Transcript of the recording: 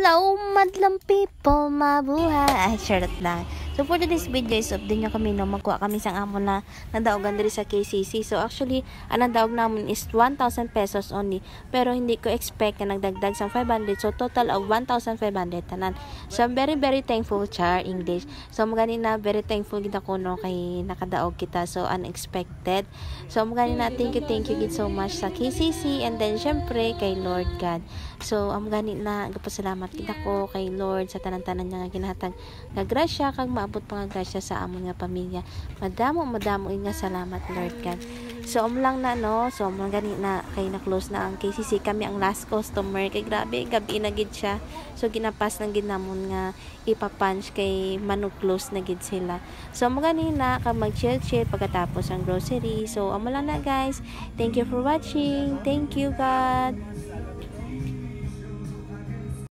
Hello, madlang people, mabuhay. Ay, charot lang. So, for today's video is update nyo kami, no, magkuha kami sang amon na nadaogan diri sa KCC. So, actually, ang nadaog namin is 1,000 pesos only. Pero, hindi ko expect na nagdagdag sang 500. So, total of 1,500 tanan. So, I'm very, very thankful, Char, English. So, magani na, very thankful kita ko, no, kay nakadaog kita. So, unexpected. So, magani na, thank you so much sa KCC. And then, syempre, kay Lord God. So, magani na, gapasalamat kita ko kay Lord sa tanan-tanan niya nga ginahatag nga grasya kag maabot pa nga grasya sa amon nga pamilya. Madamo nga salamat, Lord God. So lang na, no, so gani na kay na close na ang KCC, kami ang last customer kay grabe gabi na gid siya. So ginapas lang gid namon nga ipapunch kay manu close na gid sila. So gani na kag mag-chill pagkatapos ang grocery. So lang na, guys. Thank you for watching. Thank you, God.